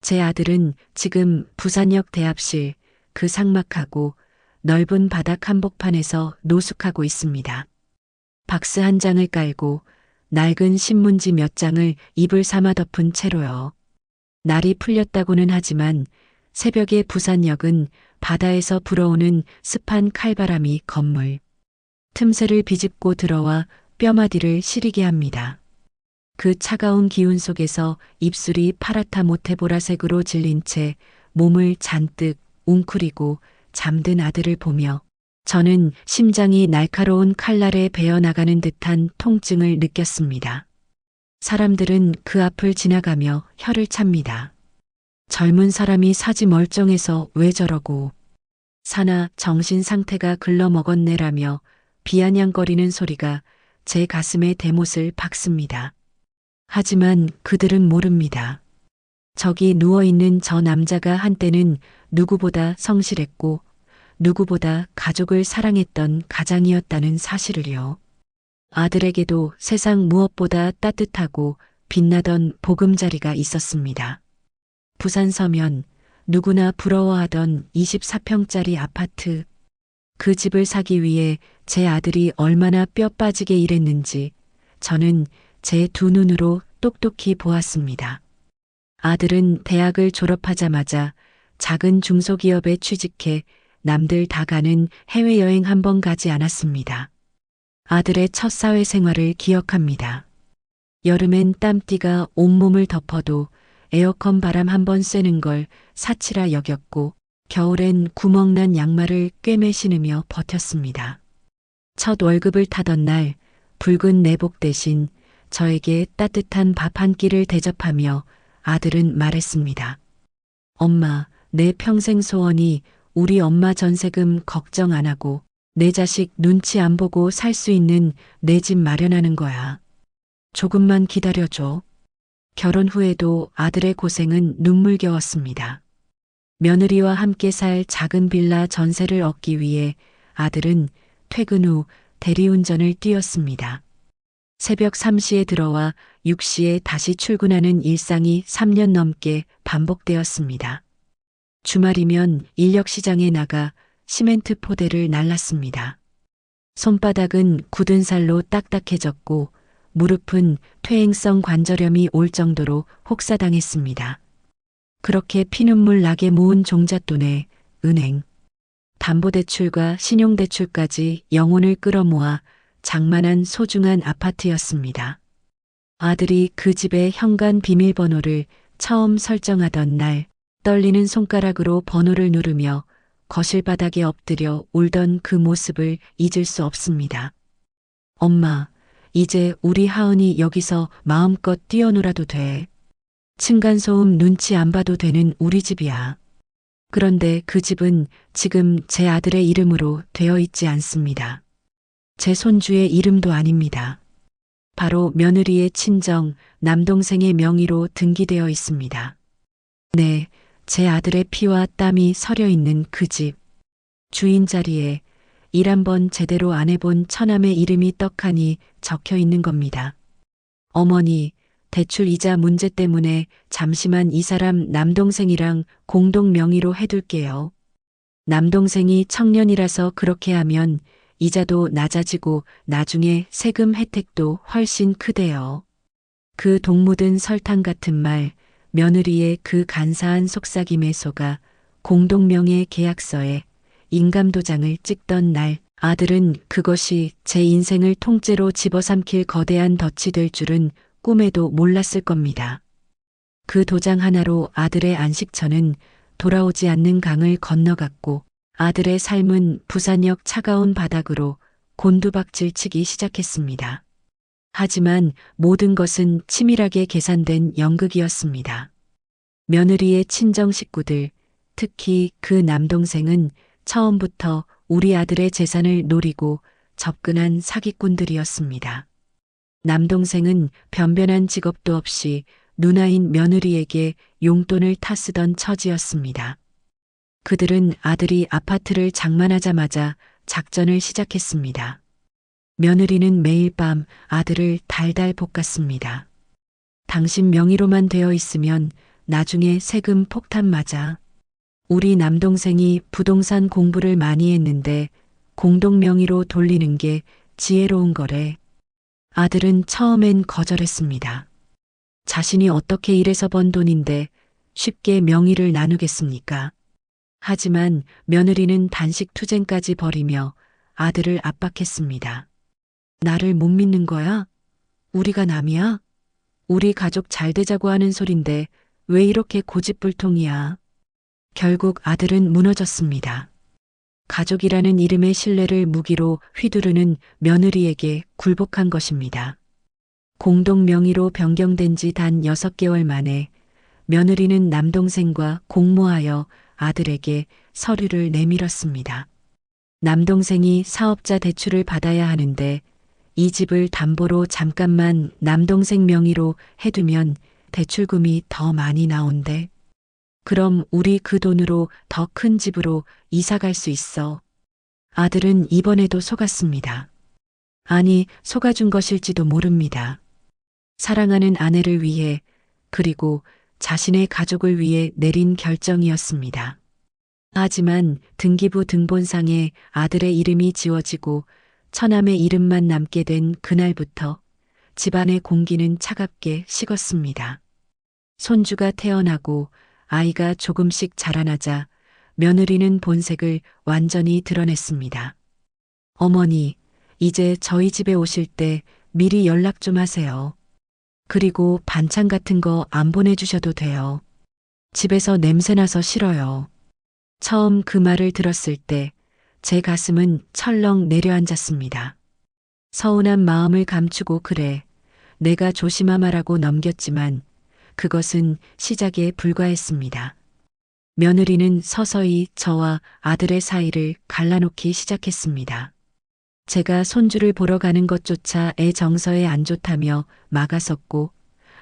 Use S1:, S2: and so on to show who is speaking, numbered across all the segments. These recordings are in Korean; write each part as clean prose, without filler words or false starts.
S1: 제 아들은 지금 부산역 대합실 그 삭막하고 넓은 바닥 한복판에서 노숙하고 있습니다. 박스 한 장을 깔고 낡은 신문지 몇 장을 이불 삼아 덮은 채로요. 날이 풀렸다고는 하지만 새벽의 부산역은 바다에서 불어오는 습한 칼바람이 건물 틈새를 비집고 들어와 뼈마디를 시리게 합니다. 그 차가운 기운 속에서 입술이 파랗다 못해 보라색으로 질린 채 몸을 잔뜩 웅크리고 잠든 아들을 보며 저는 심장이 날카로운 칼날에 베어나가는 듯한 통증을 느꼈습니다. 사람들은 그 앞을 지나가며 혀를 찹니다. 젊은 사람이 사지 멀쩡해서 왜 저러고 사나 정신 상태가 글러먹었네라며 비아냥거리는 소리가 제 가슴에 대못을 박습니다. 하지만 그들은 모릅니다. 저기 누워있는 저 남자가 한때는 누구보다 성실했고 누구보다 가족을 사랑했던 가장이었다는 사실을요. 아들에게도 세상 무엇보다 따뜻하고 빛나던 보금자리가 있었습니다. 부산 서면 누구나 부러워하던 24평짜리 아파트. 그 집을 사기 위해 제 아들이 얼마나 뼈 빠지게 일했는지 저는 제 두 눈으로 똑똑히 보았습니다. 아들은 대학을 졸업하자마자 작은 중소기업에 취직해 남들 다 가는 해외여행 한 번 가지 않았습니다. 아들의 첫 사회생활을 기억합니다. 여름엔 땀띠가 온몸을 덮어도 에어컨 바람 한 번 쐬는 걸 사치라 여겼고 겨울엔 구멍난 양말을 꿰매 신으며 버텼습니다. 첫 월급을 타던 날 붉은 내복 대신 저에게 따뜻한 밥 한 끼를 대접하며 아들은 말했습니다. 엄마, 내 평생 소원이 우리 엄마 전세금 걱정 안 하고 내 자식 눈치 안 보고 살 수 있는 내 집 마련하는 거야. 조금만 기다려줘. 결혼 후에도 아들의 고생은 눈물겨웠습니다. 며느리와 함께 살 작은 빌라 전세를 얻기 위해 아들은 퇴근 후 대리운전을 뛰었습니다. 새벽 3시에 들어와 6시에 다시 출근하는 일상이 3년 넘게 반복되었습니다. 주말이면 인력시장에 나가 시멘트 포대를 날랐습니다. 손바닥은 굳은 살로 딱딱해졌고 무릎은 퇴행성 관절염이 올 정도로 혹사당했습니다. 그렇게 피눈물 나게 모은 종잣돈에 은행, 담보대출과 신용대출까지 영혼을 끌어모아 장만한 소중한 아파트였습니다. 아들이 그 집의 현관 비밀번호를 처음 설정하던 날 떨리는 손가락으로 번호를 누르며 거실 바닥에 엎드려 울던 그 모습을 잊을 수 없습니다. 엄마, 이제 우리 하은이 여기서 마음껏 뛰어놀아도 돼. 층간소음 눈치 안 봐도 되는 우리 집이야. 그런데 그 집은 지금 제 아들의 이름으로 되어 있지 않습니다. 제 손주의 이름도 아닙니다. 바로 며느리의 친정 남동생의 명의로 등기되어 있습니다. 네, 제 아들의 피와 땀이 서려 있는 그 집. 주인 자리에 일 한번 제대로 안 해본 처남의 이름이 떡하니 적혀 있는 겁니다. 어머니, 대출 이자 문제 때문에 잠시만 이 사람 남동생이랑 공동 명의로 해둘게요. 남동생이 청년이라서 그렇게 하면 이자도 낮아지고 나중에 세금 혜택도 훨씬 크대요. 그 독 묻은 설탕 같은 말, 며느리의 그 간사한 속삭임의 소가 공동명의 계약서에 인감도장을 찍던 날 아들은 그것이 제 인생을 통째로 집어삼킬 거대한 덫이 될 줄은 꿈에도 몰랐을 겁니다. 그 도장 하나로 아들의 안식처는 돌아오지 않는 강을 건너갔고 아들의 삶은 부산역 차가운 바닥으로 곤두박질 치기 시작했습니다. 하지만 모든 것은 치밀하게 계산된 연극이었습니다. 며느리의 친정 식구들, 특히 그 남동생은 처음부터 우리 아들의 재산을 노리고 접근한 사기꾼들이었습니다. 남동생은 변변한 직업도 없이 누나인 며느리에게 용돈을 타쓰던 처지였습니다. 그들은 아들이 아파트를 장만하자마자 작전을 시작했습니다. 며느리는 매일 밤 아들을 달달 볶았습니다. 당신 명의로만 되어 있으면 나중에 세금 폭탄 맞아. 우리 남동생이 부동산 공부를 많이 했는데 공동 명의로 돌리는 게 지혜로운 거래. 아들은 처음엔 거절했습니다. 자신이 어떻게 일해서 번 돈인데 쉽게 명의를 나누겠습니까? 하지만 며느리는 단식 투쟁까지 벌이며 아들을 압박했습니다. 나를 못 믿는 거야? 우리가 남이야? 우리 가족 잘 되자고 하는 소린데 왜 이렇게 고집불통이야? 결국 아들은 무너졌습니다. 가족이라는 이름의 신뢰를 무기로 휘두르는 며느리에게 굴복한 것입니다. 공동 명의로 변경된 지 단 6개월 만에 며느리는 남동생과 공모하여 아들에게 서류를 내밀었습니다. 남동생이 사업자 대출을 받아야 하는데 이 집을 담보로 잠깐만 남동생 명의로 해두면 대출금이 더 많이 나온대. 그럼 우리 그 돈으로 더 큰 집으로 이사 갈 수 있어. 아들은 이번에도 속았습니다. 아니, 속아준 것일지도 모릅니다. 사랑하는 아내를 위해 그리고 자신의 가족을 위해 내린 결정이었습니다. 하지만 등기부 등본상에 아들의 이름이 지워지고 처남의 이름만 남게 된 그날부터 집안의 공기는 차갑게 식었습니다. 손주가 태어나고 아이가 조금씩 자라나자 며느리는 본색을 완전히 드러냈습니다. 어머니, 이제 저희 집에 오실 때 미리 연락 좀 하세요. 그리고 반찬 같은 거 안 보내주셔도 돼요. 집에서 냄새나서 싫어요. 처음 그 말을 들었을 때 제 가슴은 철렁 내려앉았습니다. 서운한 마음을 감추고 그래, 내가 조심하마라고 넘겼지만 그것은 시작에 불과했습니다. 며느리는 서서히 저와 아들의 사이를 갈라놓기 시작했습니다. 제가 손주를 보러 가는 것조차 애 정서에 안 좋다며 막아섰고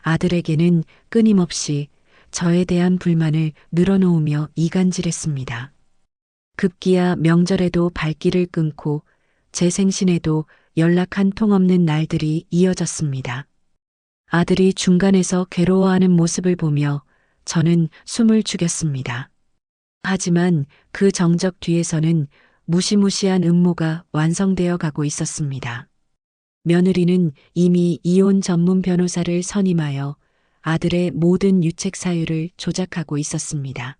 S1: 아들에게는 끊임없이 저에 대한 불만을 늘어놓으며 이간질했습니다. 급기야 명절에도 발길을 끊고 제 생신에도 연락 한 통 없는 날들이 이어졌습니다. 아들이 중간에서 괴로워하는 모습을 보며 저는 숨을 죽였습니다. 하지만 그 정적 뒤에서는 무시무시한 음모가 완성되어 가고 있었습니다. 며느리는 이미 이혼 전문 변호사를 선임하여 아들의 모든 유책 사유를 조작하고 있었습니다.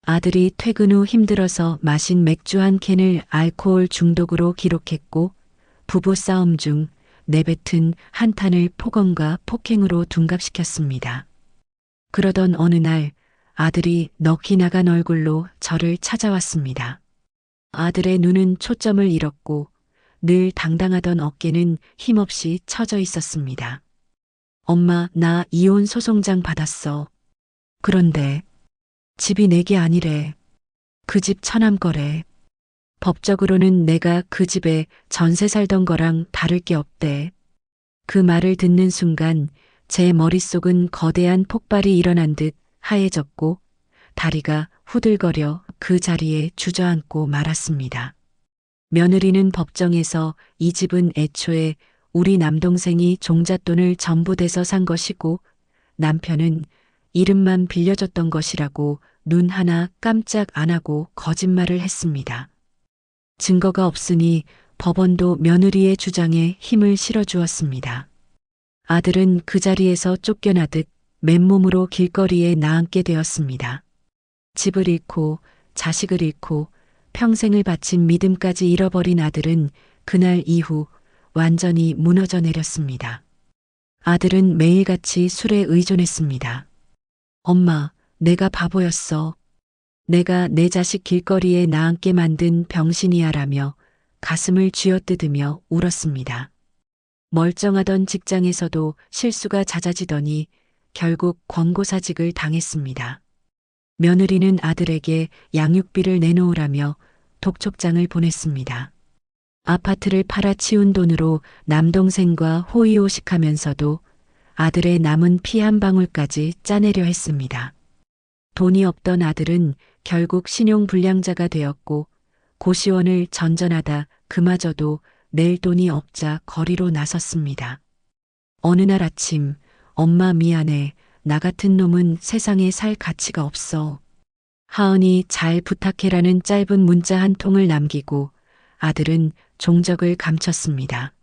S1: 아들이 퇴근 후 힘들어서 마신 맥주 한 캔을 알코올 중독으로 기록했고 부부싸움 중 내뱉은 한탄을 폭언과 폭행으로 둔갑시켰습니다. 그러던 어느 날 아들이 넋이 나간 얼굴로 저를 찾아왔습니다. 아들의 눈은 초점을 잃었고 늘 당당하던 어깨는 힘없이 처져 있었습니다. 엄마, 나 이혼 소송장 받았어. 그런데 집이 내 게 아니래. 그 집 처남 거래. 법적으로는 내가 그 집에 전세 살던 거랑 다를 게 없대. 그 말을 듣는 순간 제 머릿속은 거대한 폭발이 일어난 듯 하얘졌고 다리가 후들거려 그 자리에 주저앉고 말았습니다. 며느리는 법정에서 이 집은 애초에 우리 남동생이 종잣돈을 전부 대서 산 것이고 남편은 이름만 빌려줬던 것이라고 눈 하나 깜짝 안 하고 거짓말을 했습니다. 증거가 없으니 법원도 며느리의 주장에 힘을 실어주었습니다. 아들은 그 자리에서 쫓겨나듯 맨몸으로 길거리에 나앉게 되었습니다. 집을 잃고 자식을 잃고 평생을 바친 믿음까지 잃어버린 아들은 그날 이후 완전히 무너져 내렸습니다. 아들은 매일같이 술에 의존했습니다. 엄마, 내가 바보였어. 내가 내 자식 길거리에 나앉게 만든 병신이야라며 가슴을 쥐어뜯으며 울었습니다. 멀쩡하던 직장에서도 실수가 잦아지더니 결국 권고사직을 당했습니다. 며느리는 아들에게 양육비를 내놓으라며 독촉장을 보냈습니다. 아파트를 팔아치운 돈으로 남동생과 호의호식하면서도 아들의 남은 피 한 방울까지 짜내려 했습니다. 돈이 없던 아들은 결국 신용불량자가 되었고 고시원을 전전하다 그마저도 낼 돈이 없자 거리로 나섰습니다. 어느 날 아침, 엄마 미안해. 나 같은 놈은 세상에 살 가치가 없어. 하은이 잘 부탁해라는 짧은 문자 한 통을 남기고 아들은 종적을 감췄습니다.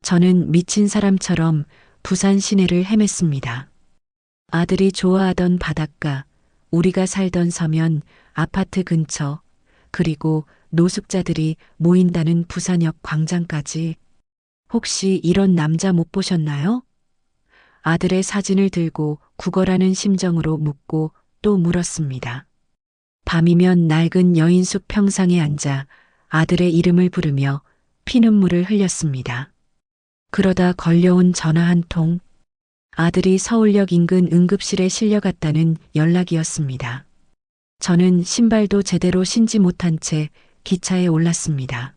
S1: 저는 미친 사람처럼 부산 시내를 헤맸습니다. 아들이 좋아하던 바닷가, 우리가 살던 서면, 아파트 근처, 그리고 노숙자들이 모인다는 부산역 광장까지. 혹시 이런 남자 못 보셨나요? 아들의 사진을 들고 구걸하는 심정으로 묻고 또 물었습니다. 밤이면 낡은 여인숙 평상에 앉아 아들의 이름을 부르며 피눈물을 흘렸습니다. 그러다 걸려온 전화 한 통. 아들이 서울역 인근 응급실에 실려갔다는 연락이었습니다. 저는 신발도 제대로 신지 못한 채 기차에 올랐습니다.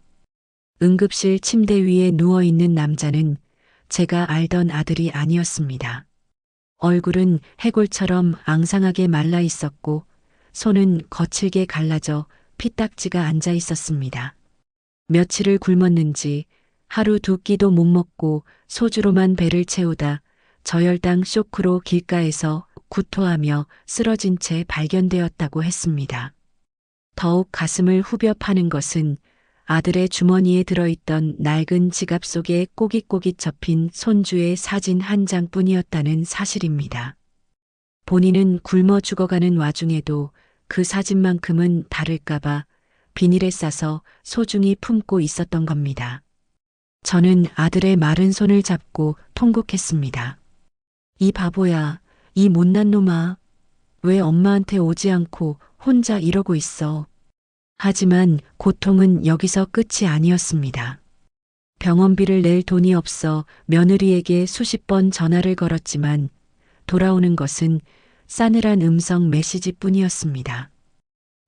S1: 응급실 침대 위에 누워있는 남자는 제가 알던 아들이 아니었습니다. 얼굴은 해골처럼 앙상하게 말라 있었고 손은 거칠게 갈라져 피딱지가 앉아 있었습니다. 며칠을 굶었는지 하루 두 끼도 못 먹고 소주로만 배를 채우다 저혈당 쇼크로 길가에서 구토하며 쓰러진 채 발견되었다고 했습니다. 더욱 가슴을 후벼 파는 것은 아들의 주머니에 들어있던 낡은 지갑 속에 꼬깃꼬깃 접힌 손주의 사진 한 장뿐이었다는 사실입니다. 본인은 굶어 죽어가는 와중에도 그 사진만큼은 다를까봐 비닐에 싸서 소중히 품고 있었던 겁니다. 저는 아들의 마른 손을 잡고 통곡했습니다. 이 바보야, 이 못난 놈아. 왜 엄마한테 오지 않고 혼자 이러고 있어. 하지만 고통은 여기서 끝이 아니었습니다. 병원비를 낼 돈이 없어 며느리에게 수십 번 전화를 걸었지만 돌아오는 것은 싸늘한 음성 메시지뿐이었습니다.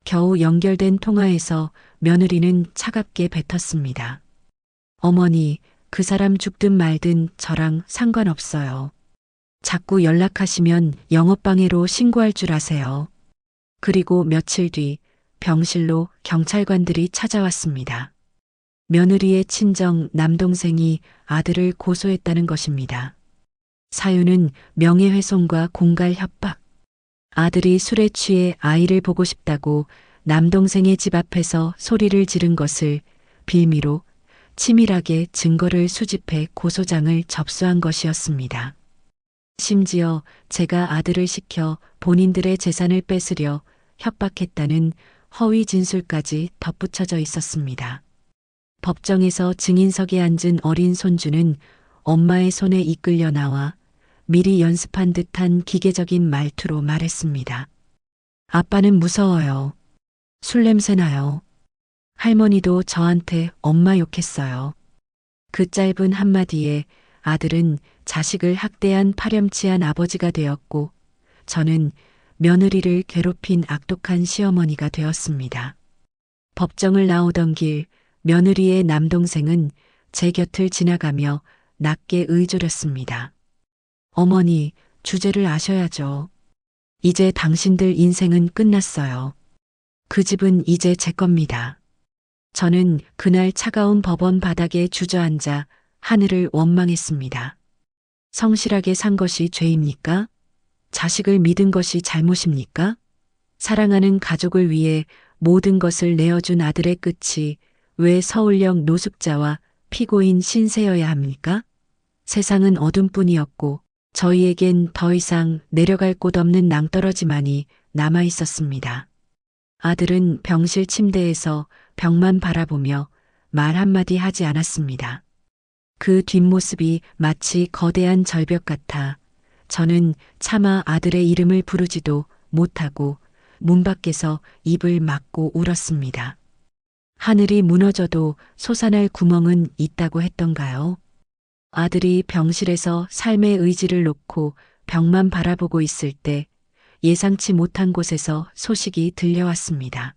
S1: 겨우 연결된 통화에서 며느리는 차갑게 뱉었습니다. 어머니, 그 사람 죽든 말든 저랑 상관없어요. 자꾸 연락하시면 영업방해로 신고할 줄 아세요. 그리고 며칠 뒤 병실로 경찰관들이 찾아왔습니다. 며느리의 친정 남동생이 아들을 고소했다는 것입니다. 사유는 명예훼손과 공갈 협박. 아들이 술에 취해 아이를 보고 싶다고 남동생의 집 앞에서 소리를 지른 것을 빌미로 치밀하게 증거를 수집해 고소장을 접수한 것이었습니다. 심지어 제가 아들을 시켜 본인들의 재산을 뺏으려 협박했다는 허위 진술까지 덧붙여져 있었습니다. 법정에서 증인석에 앉은 어린 손주는 엄마의 손에 이끌려 나와 미리 연습한 듯한 기계적인 말투로 말했습니다. 아빠는 무서워요. 술 냄새 나요. 할머니도 저한테 엄마 욕했어요. 그 짧은 한마디에 아들은 자식을 학대한 파렴치한 아버지가 되었고 저는 며느리를 괴롭힌 악독한 시어머니가 되었습니다. 법정을 나오던 길 며느리의 남동생은 제 곁을 지나가며 낮게 의조렸습니다. 어머니, 주제를 아셔야죠. 이제 당신들 인생은 끝났어요. 그 집은 이제 제 겁니다. 저는 그날 차가운 법원 바닥에 주저앉아 하늘을 원망했습니다. 성실하게 산 것이 죄입니까? 자식을 믿은 것이 잘못입니까? 사랑하는 가족을 위해 모든 것을 내어준 아들의 끝이 왜 서울역 노숙자와 피고인 신세여야 합니까? 세상은 어둠뿐이었고 저희에겐 더 이상 내려갈 곳 없는 낭떠러지만이 남아 있었습니다. 아들은 병실 침대에서 벽만 바라보며 말 한마디 하지 않았습니다. 그 뒷모습이 마치 거대한 절벽 같아 저는 차마 아들의 이름을 부르지도 못하고 문 밖에서 입을 막고 울었습니다. 하늘이 무너져도 솟아날 구멍은 있다고 했던가요? 아들이 병실에서 삶의 의지를 놓고 벽만 바라보고 있을 때 예상치 못한 곳에서 소식이 들려왔습니다.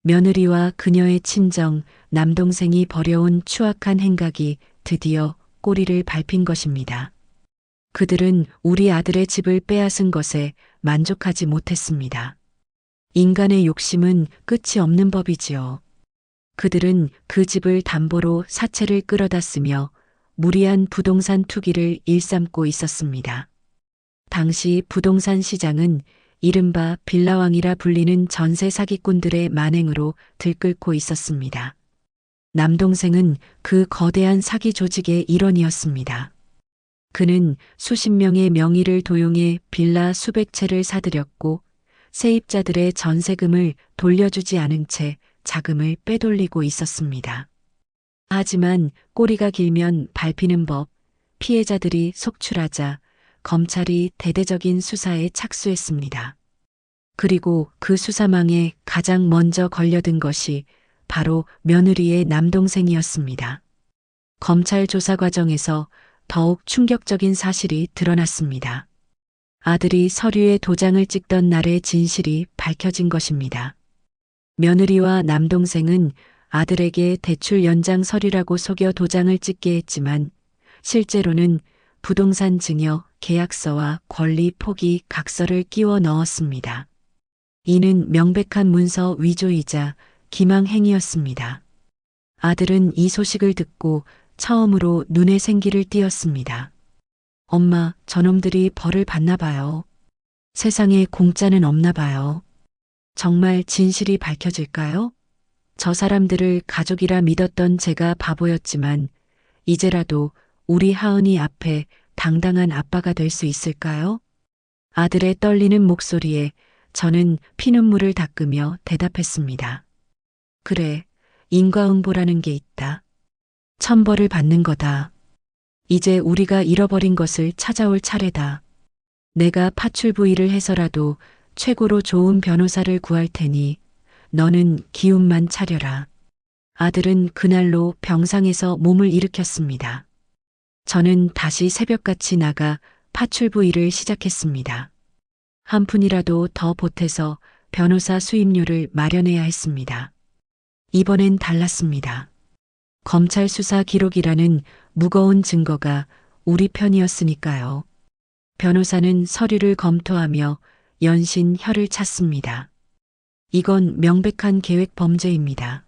S1: 며느리와 그녀의 친정, 남동생이 벌여온 추악한 행각이 드디어 꼬리를 밟힌 것입니다. 그들은 우리 아들의 집을 빼앗은 것에 만족하지 못했습니다. 인간의 욕심은 끝이 없는 법이지요. 그들은 그 집을 담보로 사채를 끌어다 쓰며 무리한 부동산 투기를 일삼고 있었습니다. 당시 부동산 시장은 이른바 빌라왕이라 불리는 전세 사기꾼들의 만행으로 들끓고 있었습니다. 남동생은 그 거대한 사기 조직의 일원이었습니다. 그는 수십 명의 명의를 도용해 빌라 수백 채를 사들였고 세입자들의 전세금을 돌려주지 않은 채 자금을 빼돌리고 있었습니다. 하지만 꼬리가 길면 밟히는 법, 피해자들이 속출하자 검찰이 대대적인 수사에 착수했습니다. 그리고 그 수사망에 가장 먼저 걸려든 것이 바로 며느리의 남동생이었습니다. 검찰 조사 과정에서 더욱 충격적인 사실이 드러났습니다. 아들이 서류에 도장을 찍던 날의 진실이 밝혀진 것입니다. 며느리와 남동생은 아들에게 대출 연장 서류라고 속여 도장을 찍게 했지만 실제로는 부동산 증여, 계약서와 권리 포기 각서를 끼워 넣었습니다. 이는 명백한 문서 위조이자 기망행위였습니다. 아들은 이 소식을 듣고 처음으로 눈에 생기를 띄었습니다. 엄마, 저놈들이 벌을 받나 봐요. 세상에 공짜는 없나 봐요. 정말 진실이 밝혀질까요? 저 사람들을 가족이라 믿었던 제가 바보였지만 이제라도 우리 하은이 앞에 당당한 아빠가 될 수 있을까요? 아들의 떨리는 목소리에 저는 피눈물을 닦으며 대답했습니다. 그래, 인과응보라는 게 있다. 천벌을 받는 거다. 이제 우리가 잃어버린 것을 찾아올 차례다. 내가 파출부의를 해서라도 최고로 좋은 변호사를 구할 테니 너는 기운만 차려라. 아들은 그날로 병상에서 몸을 일으켰습니다. 저는 다시 새벽같이 나가 파출부 일을 시작했습니다. 한 푼이라도 더 보태서 변호사 수임료를 마련해야 했습니다. 이번엔 달랐습니다. 검찰 수사 기록이라는 무거운 증거가 우리 편이었으니까요. 변호사는 서류를 검토하며 연신 혀를 찼습니다. 이건 명백한 계획 범죄입니다.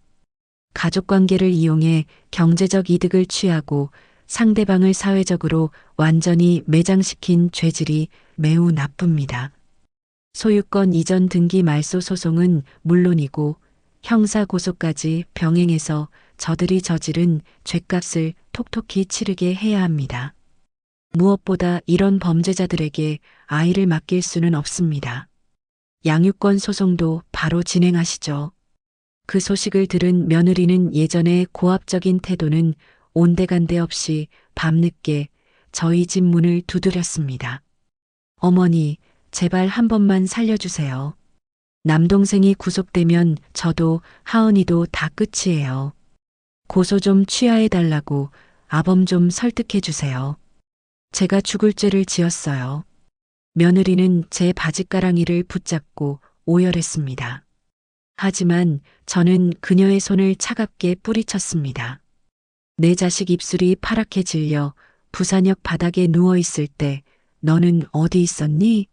S1: 가족관계를 이용해 경제적 이득을 취하고 상대방을 사회적으로 완전히 매장시킨 죄질이 매우 나쁩니다. 소유권 이전 등기 말소 소송은 물론이고 형사 고소까지 병행해서 저들이 저지른 죗값을 톡톡히 치르게 해야 합니다. 무엇보다 이런 범죄자들에게 아이를 맡길 수는 없습니다. 양육권 소송도 바로 진행하시죠. 그 소식을 들은 며느리는 예전의 고압적인 태도는 온데간데 없이 밤늦게 저희 집 문을 두드렸습니다. 어머니, 제발 한 번만 살려주세요. 남동생이 구속되면 저도 하은이도 다 끝이에요. 고소 좀 취하해달라고 아범 좀 설득해주세요. 제가 죽을 죄를 지었어요. 며느리는 제 바짓가랑이를 붙잡고 오열했습니다. 하지만 저는 그녀의 손을 차갑게 뿌리쳤습니다. 내 자식 입술이 파랗게 질려 부산역 바닥에 누워있을 때 너는 어디 있었니?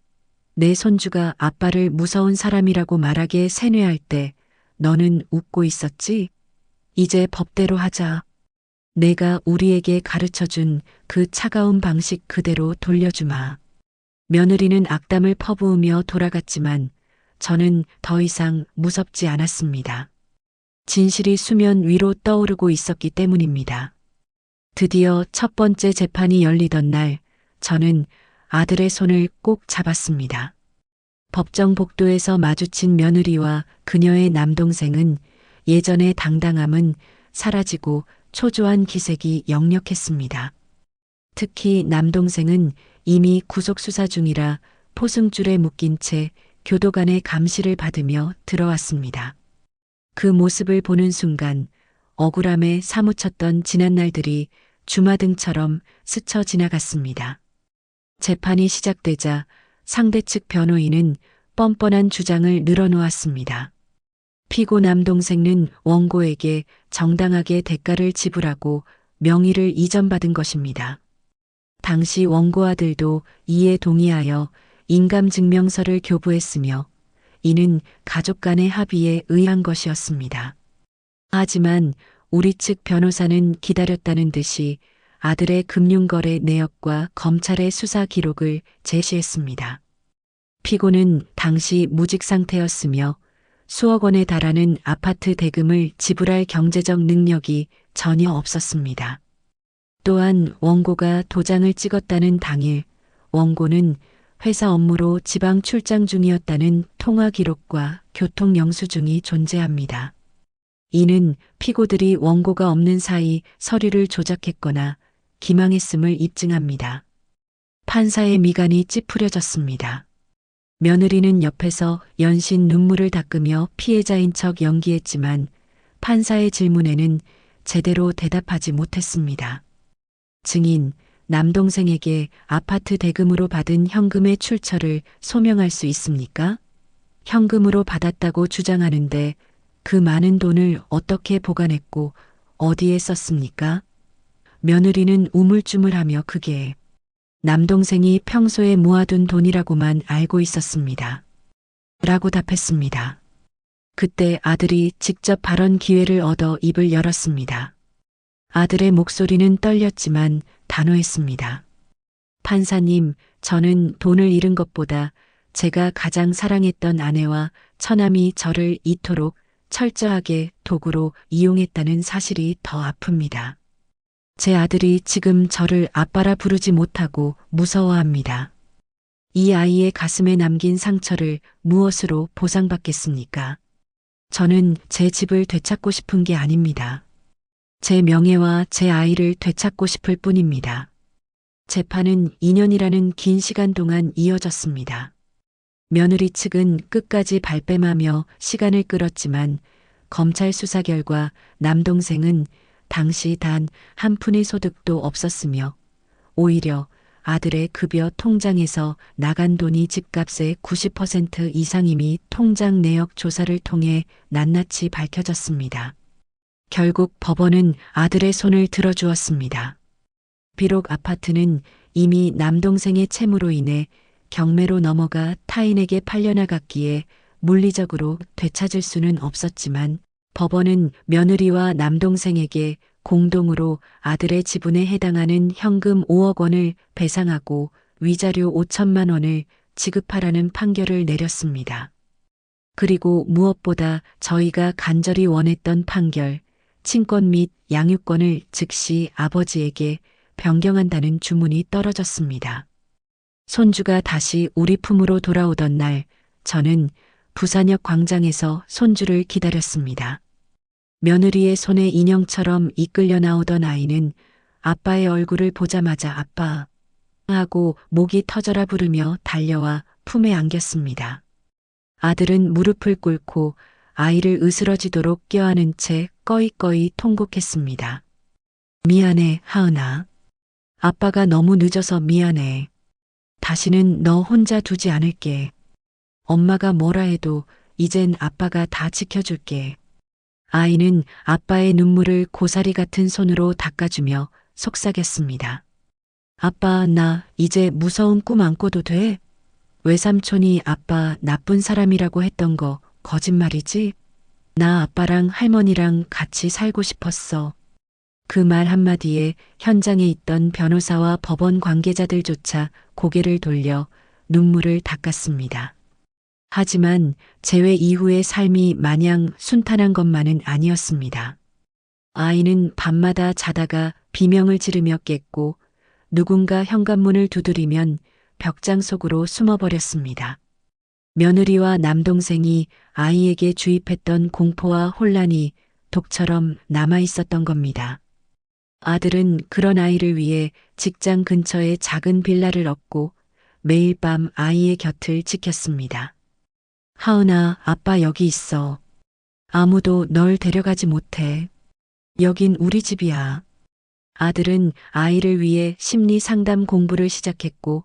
S1: 내 손주가 아빠를 무서운 사람이라고 말하게 세뇌할 때 너는 웃고 있었지? 이제 법대로 하자. 내가 우리에게 가르쳐준 그 차가운 방식 그대로 돌려주마. 며느리는 악담을 퍼부으며 돌아갔지만 저는 더 이상 무섭지 않았습니다. 진실이 수면 위로 떠오르고 있었기 때문입니다. 드디어 첫 번째 재판이 열리던 날 저는 아들의 손을 꼭 잡았습니다. 법정 복도에서 마주친 며느리와 그녀의 남동생은 예전의 당당함은 사라지고 초조한 기색이 역력했습니다. 특히 남동생은 이미 구속수사 중이라 포승줄에 묶인 채 교도관의 감시를 받으며 들어왔습니다. 그 모습을 보는 순간 억울함에 사무쳤던 지난날들이 주마등처럼 스쳐 지나갔습니다. 재판이 시작되자 상대 측 변호인은 뻔뻔한 주장을 늘어놓았습니다. 피고 남동생은 원고에게 정당하게 대가를 지불하고 명의를 이전받은 것입니다. 당시 원고 아들도 이에 동의하여 인감증명서를 교부했으며 이는 가족 간의 합의에 의한 것이었습니다. 하지만 우리 측 변호사는 기다렸다는 듯이 아들의 금융거래 내역과 검찰의 수사 기록을 제시했습니다. 피고는 당시 무직 상태였으며 수억 원에 달하는 아파트 대금을 지불할 경제적 능력이 전혀 없었습니다. 또한 원고가 도장을 찍었다는 당일 원고는 회사 업무로 지방 출장 중이었다는 통화 기록과 교통 영수증이 존재합니다. 이는 피고들이 원고가 없는 사이 서류를 조작했거나 기망했음을 입증합니다. 판사의 미간이 찌푸려졌습니다. 며느리는 옆에서 연신 눈물을 닦으며 피해자인 척 연기했지만 판사의 질문에는 제대로 대답하지 못했습니다. 증인, 남동생에게 아파트 대금으로 받은 현금의 출처를 소명할 수 있습니까? 현금으로 받았다고 주장하는데 그 많은 돈을 어떻게 보관했고 어디에 썼습니까? 며느리는 우물쭈물하며 그게 남동생이 평소에 모아둔 돈이라고만 알고 있었습니다. 라고 답했습니다. 그때 아들이 직접 발언 기회를 얻어 입을 열었습니다. 아들의 목소리는 떨렸지만 단호했습니다. 판사님, 저는 돈을 잃은 것보다 제가 가장 사랑했던 아내와 처남이 저를 이토록 철저하게 도구로 이용했다는 사실이 더 아픕니다. 제 아들이 지금 저를 아빠라 부르지 못하고 무서워합니다. 이 아이의 가슴에 남긴 상처를 무엇으로 보상받겠습니까? 저는 제 집을 되찾고 싶은 게 아닙니다. 제 명예와 제 아이를 되찾고 싶을 뿐입니다. 재판은 2년이라는 긴 시간 동안 이어졌습니다. 며느리 측은 끝까지 발뺌하며 시간을 끌었지만 검찰 수사 결과 남동생은 당시 단 한 푼의 소득도 없었으며 오히려 아들의 급여 통장에서 나간 돈이 집값의 90% 이상임이 통장 내역 조사를 통해 낱낱이 밝혀졌습니다. 결국 법원은 아들의 손을 들어주었습니다. 비록 아파트는 이미 남동생의 채무로 인해 경매로 넘어가 타인에게 팔려나갔기에 물리적으로 되찾을 수는 없었지만 법원은 며느리와 남동생에게 공동으로 아들의 지분에 해당하는 현금 5억 원을 배상하고 위자료 5천만 원을 지급하라는 판결을 내렸습니다. 그리고 무엇보다 저희가 간절히 원했던 판결, 친권 및 양육권을 즉시 아버지에게 변경한다는 주문이 떨어졌습니다. 손주가 다시 우리 품으로 돌아오던 날, 저는 부산역 광장에서 손주를 기다렸습니다. 며느리의 손에 인형처럼 이끌려 나오던 아이는 아빠의 얼굴을 보자마자 아빠 하고 목이 터져라 부르며 달려와 품에 안겼습니다. 아들은 무릎을 꿇고 아이를 으스러지도록 껴안은 채 꺼이꺼이 통곡했습니다. 미안해, 하은아. 아빠가 너무 늦어서 미안해. 다시는 너 혼자 두지 않을게. 엄마가 뭐라 해도 이젠 아빠가 다 지켜줄게. 아이는 아빠의 눈물을 고사리 같은 손으로 닦아주며 속삭였습니다. 아빠, 나 이제 무서운 꿈 안 꿔도 돼? 외삼촌이 아빠 나쁜 사람이라고 했던 거 거짓말이지? 나 아빠랑 할머니랑 같이 살고 싶었어. 그 말 한마디에 현장에 있던 변호사와 법원 관계자들조차 고개를 돌려 눈물을 닦았습니다. 하지만 재회 이후의 삶이 마냥 순탄한 것만은 아니었습니다. 아이는 밤마다 자다가 비명을 지르며 깼고 누군가 현관문을 두드리면 벽장 속으로 숨어버렸습니다. 며느리와 남동생이 아이에게 주입했던 공포와 혼란이 독처럼 남아있었던 겁니다. 아들은 그런 아이를 위해 직장 근처에 작은 빌라를 얻고 매일 밤 아이의 곁을 지켰습니다. 하은아, 아빠 여기 있어. 아무도 널 데려가지 못해. 여긴 우리 집이야. 아들은 아이를 위해 심리 상담 공부를 시작했고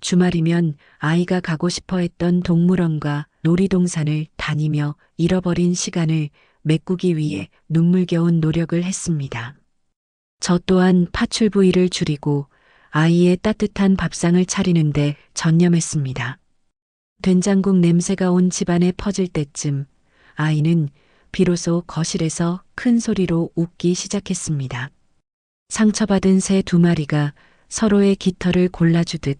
S1: 주말이면 아이가 가고 싶어 했던 동물원과 놀이동산을 다니며 잃어버린 시간을 메꾸기 위해 눈물겨운 노력을 했습니다. 저 또한 파출 부위를 줄이고 아이의 따뜻한 밥상을 차리는데 전념했습니다. 된장국 냄새가 온 집안에 퍼질 때쯤 아이는 비로소 거실에서 큰 소리로 웃기 시작했습니다. 상처받은 새 두 마리가 서로의 깃털을 골라주듯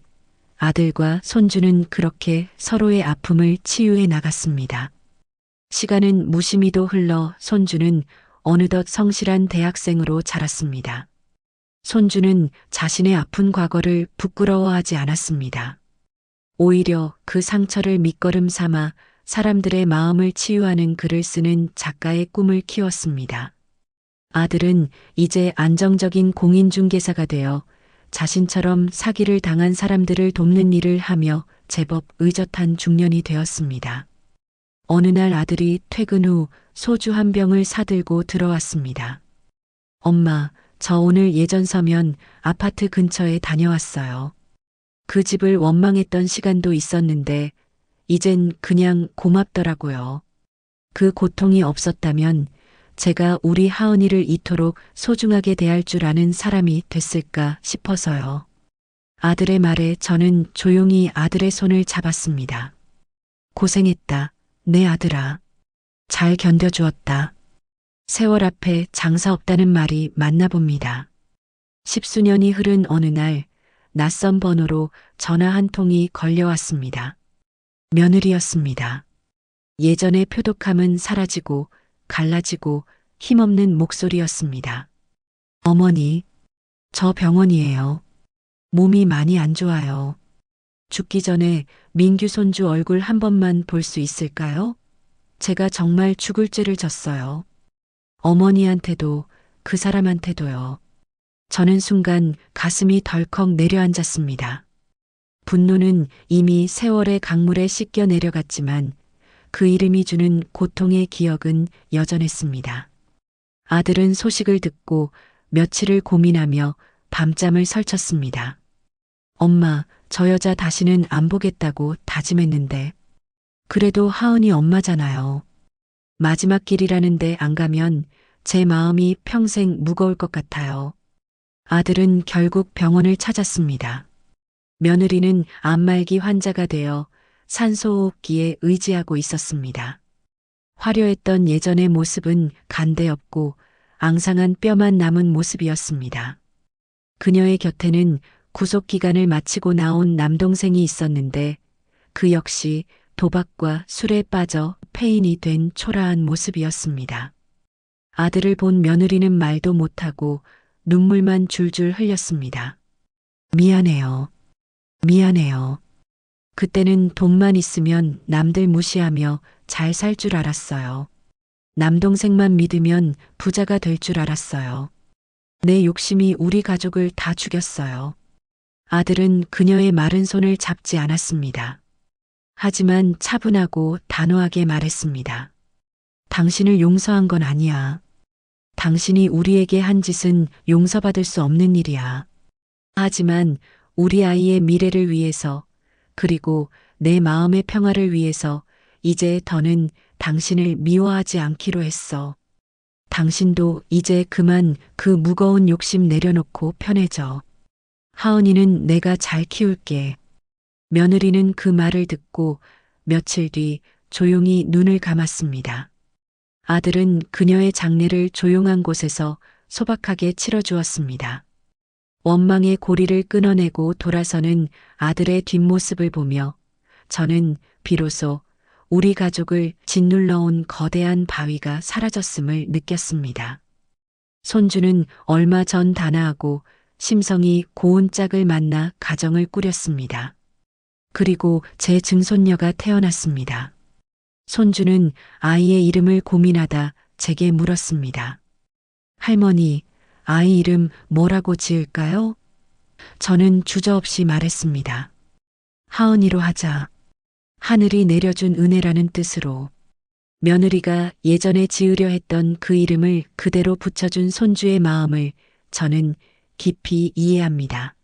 S1: 아들과 손주는 그렇게 서로의 아픔을 치유해 나갔습니다. 시간은 무심히도 흘러 손주는 어느덧 성실한 대학생으로 자랐습니다. 손주는 자신의 아픈 과거를 부끄러워하지 않았습니다. 오히려 그 상처를 밑거름 삼아 사람들의 마음을 치유하는 글을 쓰는 작가의 꿈을 키웠습니다. 아들은 이제 안정적인 공인중개사가 되어 자신처럼 사기를 당한 사람들을 돕는 일을 하며 제법 의젓한 중년이 되었습니다. 어느 날 아들이 퇴근 후 소주 한 병을 사들고 들어왔습니다. 엄마, 저 오늘 예전 서면 아파트 근처에 다녀왔어요. 그 집을 원망했던 시간도 있었는데 이젠 그냥 고맙더라고요. 그 고통이 없었다면 제가 우리 하은이를 이토록 소중하게 대할 줄 아는 사람이 됐을까 싶어서요. 아들의 말에 저는 조용히 아들의 손을 잡았습니다. 고생했다, 내 아들아. 잘 견뎌주었다. 세월 앞에 장사 없다는 말이 맞나 봅니다. 10수년이 흐른 어느 날 낯선 번호로 전화 한 통이 걸려왔습니다. 며느리였습니다. 예전의 표독함은 사라지고 갈라지고 힘없는 목소리였습니다. 어머니, 저 병원이에요. 몸이 많이 안 좋아요. 죽기 전에 민규 손주 얼굴 한 번만 볼 수 있을까요? 제가 정말 죽을 죄를 졌어요. 어머니한테도 그 사람한테도요. 저는 순간 가슴이 덜컥 내려앉았습니다. 분노는 이미 세월의 강물에 씻겨 내려갔지만 그 이름이 주는 고통의 기억은 여전했습니다. 아들은 소식을 듣고 며칠을 고민하며 밤잠을 설쳤습니다. 엄마, 저 여자 다시는 안 보겠다고 다짐했는데. 그래도 하은이 엄마잖아요. 마지막 길이라는데 안 가면 제 마음이 평생 무거울 것 같아요. 아들은 결국 병원을 찾았습니다. 며느리는 암말기 환자가 되어 산소호흡기에 의지하고 있었습니다. 화려했던 예전의 모습은 간데없고 앙상한 뼈만 남은 모습이었습니다. 그녀의 곁에는 구속기간을 마치고 나온 남동생이 있었는데 그 역시 도박과 술에 빠져 폐인이 된 초라한 모습이었습니다. 아들을 본 며느리는 말도 못하고 눈물만 줄줄 흘렸습니다. 미안해요. 미안해요. 그때는 돈만 있으면 남들 무시하며 잘 살 줄 알았어요. 남동생만 믿으면 부자가 될 줄 알았어요. 내 욕심이 우리 가족을 다 죽였어요. 아들은 그녀의 마른 손을 잡지 않았습니다. 하지만 차분하고 단호하게 말했습니다. 당신을 용서한 건 아니야. 당신이 우리에게 한 짓은 용서받을 수 없는 일이야. 하지만 우리 아이의 미래를 위해서 그리고 내 마음의 평화를 위해서 이제 더는 당신을 미워하지 않기로 했어. 당신도 이제 그만 그 무거운 욕심 내려놓고 편해져. 하은이는 내가 잘 키울게. 며느리는 그 말을 듣고 며칠 뒤 조용히 눈을 감았습니다. 아들은 그녀의 장례를 조용한 곳에서 소박하게 치러주었습니다. 원망의 고리를 끊어내고 돌아서는 아들의 뒷모습을 보며 저는 비로소 우리 가족을 짓눌러온 거대한 바위가 사라졌음을 느꼈습니다. 손주는 얼마 전 단아하고 심성이 고운 짝을 만나 가정을 꾸렸습니다. 그리고 제 증손녀가 태어났습니다. 손주는 아이의 이름을 고민하다 제게 물었습니다. 할머니, 아이 이름 뭐라고 지을까요? 저는 주저없이 말했습니다. 하은이로 하자. 하늘이 내려준 은혜라는 뜻으로. 며느리가 예전에 지으려 했던 그 이름을 그대로 붙여준 손주의 마음을 저는 깊이 이해합니다.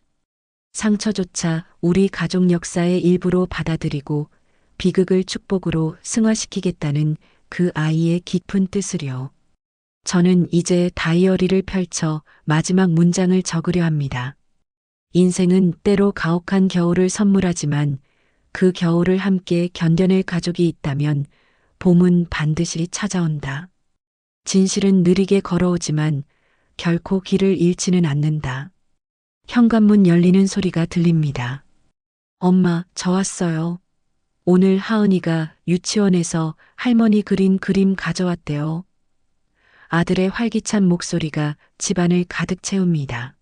S1: 상처조차 우리 가족 역사의 일부로 받아들이고 비극을 축복으로 승화시키겠다는 그 아이의 깊은 뜻을요. 저는 이제 다이어리를 펼쳐 마지막 문장을 적으려 합니다. 인생은 때로 가혹한 겨울을 선물하지만 그 겨울을 함께 견뎌낼 가족이 있다면 봄은 반드시 찾아온다. 진실은 느리게 걸어오지만 결코 길을 잃지는 않는다. 현관문 열리는 소리가 들립니다. 엄마, 저 왔어요. 오늘 하은이가 유치원에서 할머니 그린 그림 가져왔대요. 아들의 활기찬 목소리가 집안을 가득 채웁니다.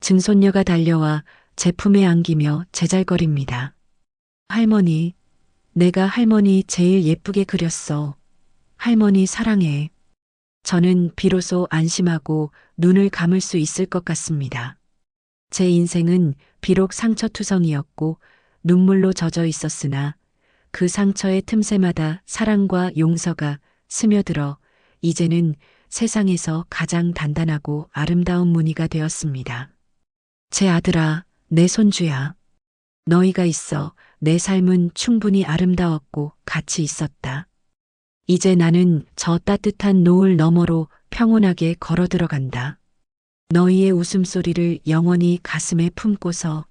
S1: 증손녀가 달려와 제품에 안기며 제잘거립니다. 할머니, 내가 할머니 제일 예쁘게 그렸어. 할머니 사랑해. 저는 비로소 안심하고 눈을 감을 수 있을 것 같습니다. 제 인생은 비록 상처투성이었고 눈물로 젖어 있었으나 그 상처의 틈새마다 사랑과 용서가 스며들어 이제는 세상에서 가장 단단하고 아름다운 무늬가 되었습니다. 제 아들아, 내 손주야. 너희가 있어 내 삶은 충분히 아름다웠고 가치 있었다. 이제 나는 저 따뜻한 노을 너머로 평온하게 걸어 들어간다. 너희의 웃음소리를 영원히 가슴에 품고서